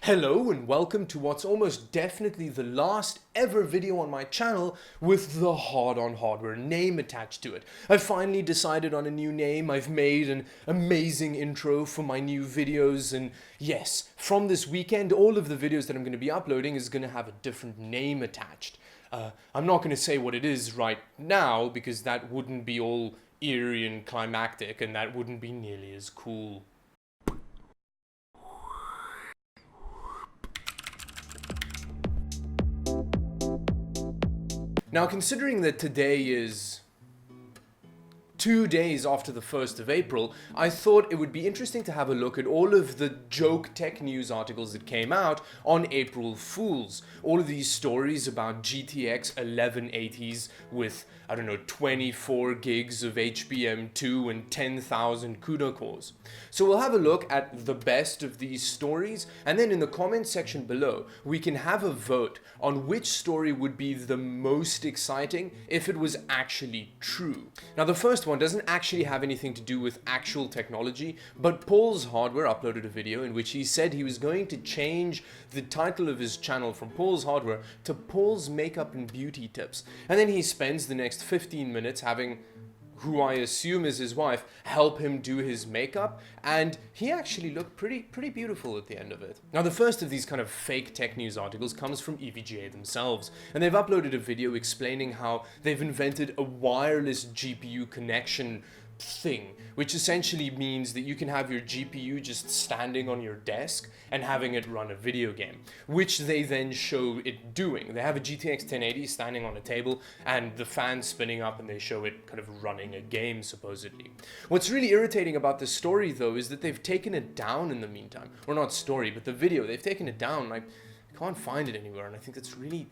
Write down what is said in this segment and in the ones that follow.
Hello and welcome to what's almost definitely the last ever video on my channel with the Hard on Hardware name attached to it. I've finally decided on a new name, I've made an amazing intro for my new videos, and yes, from this weekend all of the videos that I'm going to be uploading is going to have a different name attached. I'm not going to say what it is right now because that wouldn't be all eerie and climactic and that wouldn't be nearly as cool. Now, considering that today is 2 days after the 1st of April, I thought it would be interesting to have a look at all of the joke tech news articles that came out on April Fools. All of these stories about GTX 1180s with, I don't know, 24 gigs of HBM2 and 10,000 CUDA cores. So we'll have a look at the best of these stories, and then in the comment section below, we can have a vote on which story would be the most exciting if it was actually true. Now, the first one doesn't actually have anything to do with actual technology, but Paul's Hardware uploaded a video in which he said he was going to change the title of his channel from Paul's Hardware to Paul's Makeup and Beauty Tips. And then he spends the next 15 minutes having who I assume is his wife, help him do his makeup, and he actually looked pretty beautiful at the end of it. Now, the first of these kind of fake tech news articles comes from EVGA themselves, and they've uploaded a video explaining how they've invented a wireless GPU connection thing, which essentially means that you can have your GPU just standing on your desk and having it run a video game, which they then show it doing. They have a GTX 1080 standing on a table and the fan spinning up, and they show it kind of running a game, supposedly. What's really irritating about this story, though, is that they've taken it down in the meantime. Or not story, but the video, they've taken it down. I can't find it anywhere, and I think it's really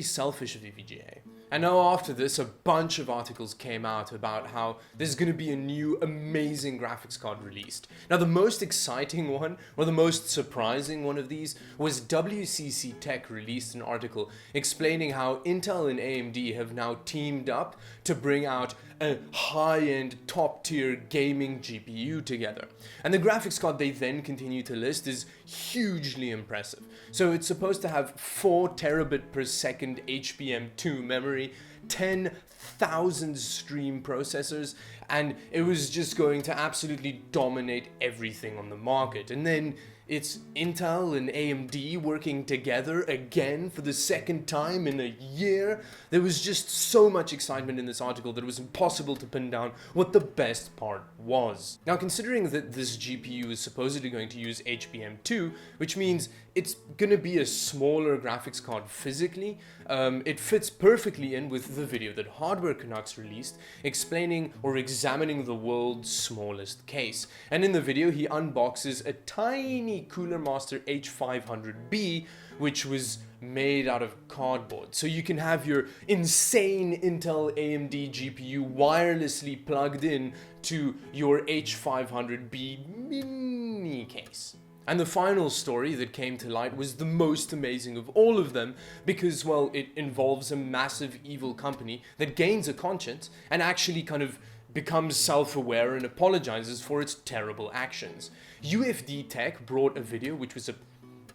selfish of EVGA. And now after this, a bunch of articles came out about how there's going to be a new amazing graphics card released. Now, the most exciting one, or the most surprising one of these, was WCC Tech released an article explaining how Intel and AMD have now teamed up to bring out a high-end, top-tier gaming GPU together. And the graphics card they then continue to list is hugely impressive. So it's supposed to have 4 terabit per second HBM2 memory, 10,000 stream processors, and it was just going to absolutely dominate everything on the market. And then it's Intel and AMD working together again for the second time in a year. There was just so much excitement in this article that it was impossible to pin down what the best part was. Now, considering that this GPU is supposedly going to use HBM2, which means it's going to be a smaller graphics card physically, it fits perfectly in with the video that Hardware Canucks released explaining or examining the world's smallest case. And in the video, he unboxes a tiny Cooler Master H500B, which was made out of cardboard. So you can have your insane Intel AMD GPU wirelessly plugged in to your H500B mini case. And the final story that came to light was the most amazing of all of them because, well, it involves a massive evil company that gains a conscience and actually kind of becomes self-aware and apologizes for its terrible actions. UFD Tech brought a video which was a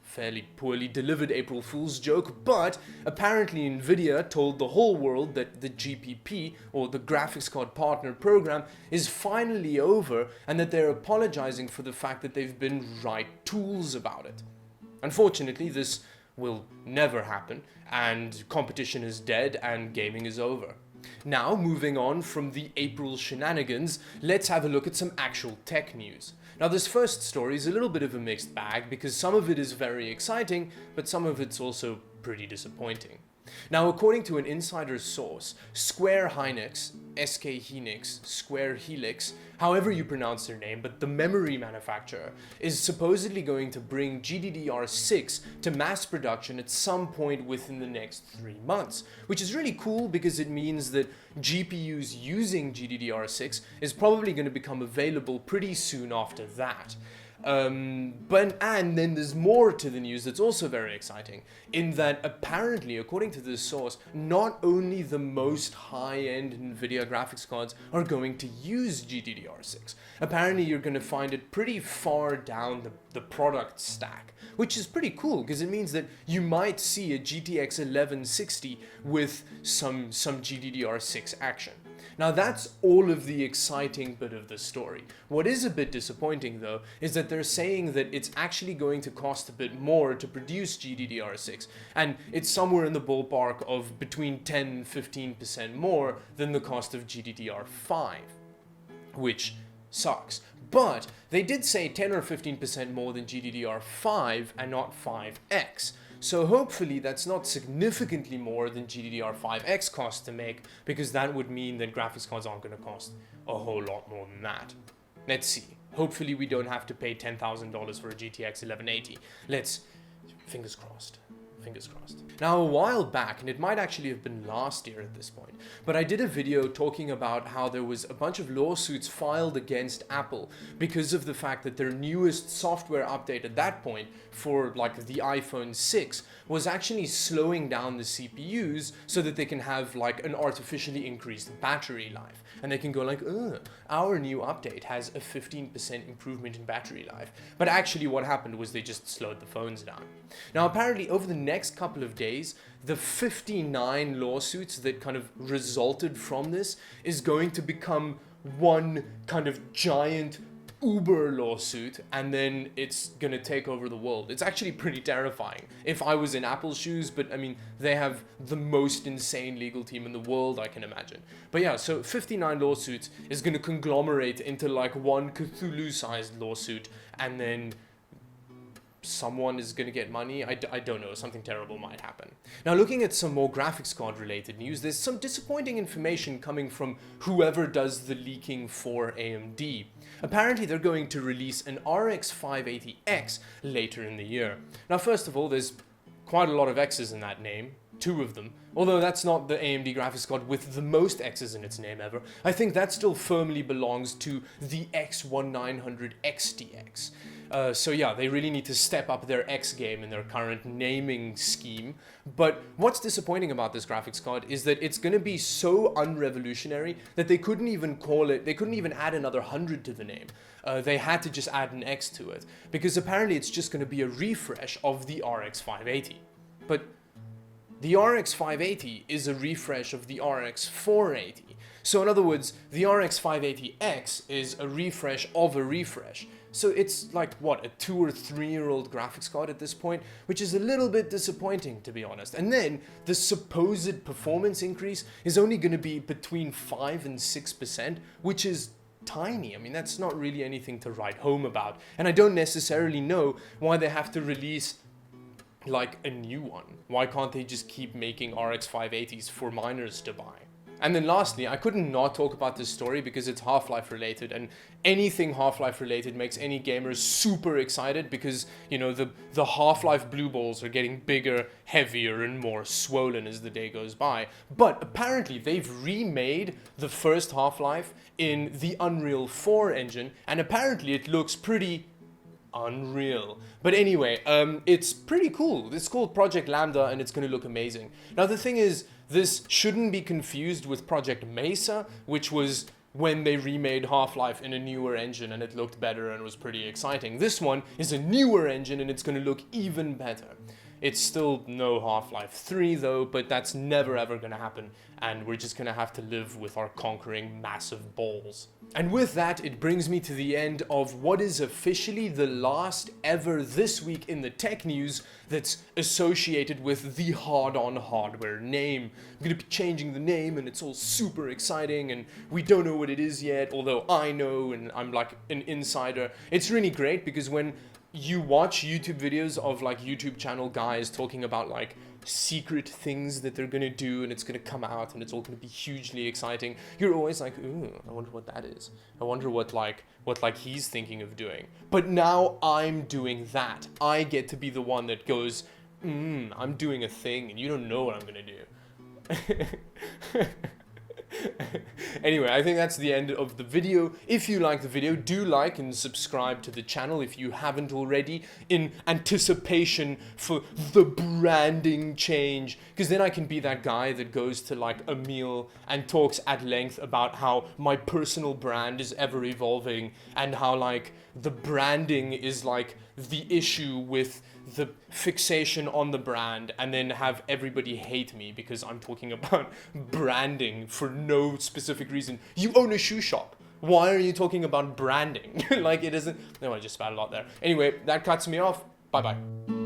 fairly poorly delivered April Fool's joke, but apparently Nvidia told the whole world that the GPP, or the Graphics Card Partner Program, is finally over and that they're apologizing for the fact that they've been right tools about it. Unfortunately, this will never happen, and competition is dead and gaming is over. Now, moving on from the April shenanigans, let's have a look at some actual tech news. Now, this first story is a little bit of a mixed bag because some of it is very exciting, but some of it's also pretty disappointing. Now, according to an insider source, Square Hynix, SK Hynix, Square Helix, however you pronounce their name, but the memory manufacturer, is supposedly going to bring GDDR6 to mass production at some point within the next 3 months, which is really cool because it means that GPUs using GDDR6 is probably going to become available pretty soon after that. And then there's more to the news that's also very exciting, in that apparently, according to this source, not only the most high-end NVIDIA graphics cards are going to use GDDR6. Apparently, you're going to find it pretty far down the product stack, which is pretty cool because it means that you might see a GTX 1160 with some GDDR6 action. Now that's all of the exciting bit of the story. What is a bit disappointing though is that they're saying that it's actually going to cost a bit more to produce GDDR6, and it's somewhere in the ballpark of between 10 and 15% more than the cost of GDDR5, which sucks. But they did say 10 or 15% more than GDDR5 and not 5X. So hopefully that's not significantly more than GDDR5X costs to make, because that would mean that graphics cards aren't going to cost a whole lot more than that. Let's see. Hopefully we don't have to pay $10,000 for a GTX 1180. Fingers crossed. Fingers crossed. Now, a while back, and it might actually have been last year at this point, but I did a video talking about how there was a bunch of lawsuits filed against Apple because of the fact that their newest software update at that point for like the iPhone 6 was actually slowing down the CPUs so that they can have like an artificially increased battery life. And they can go like, our new update has a 15% improvement in battery life. But actually what happened was they just slowed the phones down. Now apparently over the next couple of days, the 59 lawsuits that kind of resulted from this is going to become one kind of giant Uber lawsuit, and then it's gonna take over the world. It's actually pretty terrifying if I was in Apple's shoes, but I mean, they have the most insane legal team in the world, I can imagine. But yeah, so 59 lawsuits is gonna conglomerate into like one Cthulhu-sized lawsuit, and then someone is going to get money. I don't know, something terrible might happen. Now looking at some more graphics card related news, there's some disappointing information coming from whoever does the leaking for AMD. Apparently they're going to release an RX 580X later in the year. Now first of all, there's quite a lot of X's in that name. 2 of them, although that's not the AMD graphics card with the most X's in its name ever. I think that still firmly belongs to the X1900 XTX. So yeah, they really need to step up their X game in their current naming scheme. But what's disappointing about this graphics card is that it's going to be so unrevolutionary that they couldn't even call it, they couldn't even add another 100 to the name. They had to just add an X to it, because apparently it's just going to be a refresh of the RX 580. But the RX 580 is a refresh of the RX 480. So in other words, the RX 580X is a refresh of a refresh. So it's like, what, a 2 or 3 year old graphics card at this point, which is a little bit disappointing, to be honest. And then the supposed performance increase is only going to be between 5 and 6%, which is tiny. I mean, that's not really anything to write home about. And I don't necessarily know why they have to release like a new one. Why can't they just keep making RX 580s for miners to buy? And then lastly, I couldn't not talk about this story because it's Half-Life related, and anything Half-Life related makes any gamer super excited because, you know, the Half-Life blue balls are getting bigger, heavier, and more swollen as the day goes by. But apparently they've remade the first Half-Life in the Unreal 4 engine, and apparently it looks pretty unreal. But anyway, it's pretty cool. It's called Project Lambda, and it's going to look amazing. Now the thing is, this shouldn't be confused with Project Mesa, which was when they remade Half-Life in a newer engine and it looked better and was pretty exciting. This one is a newer engine and it's going to look even better. It's still no Half-Life 3 though, but that's never ever going to happen, and we're just going to have to live with our conquering massive balls. And with that, it brings me to the end of what is officially the last ever This Week in the Tech News that's associated with the Hard-On Hardware name. I'm going to be changing the name and it's all super exciting and we don't know what it is yet, although I know and I'm like an insider. It's really great because when you watch YouTube videos of like YouTube channel guys talking about like secret things that they're gonna do and it's gonna come out and it's all gonna be hugely exciting, you're always like, ooh, I wonder what that is. I wonder what he's thinking of doing. But now I'm doing that. I get to be the one that goes, I'm doing a thing and you don't know what I'm gonna do. Anyway, I think that's the end of the video. If you like the video, do like and subscribe to the channel if you haven't already, in anticipation for the branding change, because then I can be that guy that goes to like a meal and talks at length about how my personal brand is ever evolving and how like the branding is like the issue with the fixation on the brand, and then have everybody hate me because I'm talking about branding for no specific reason. You own a shoe shop. Why are you talking about branding? Like, it isn't... No, I just spat a lot there. Anyway, that cuts me off. Bye-bye.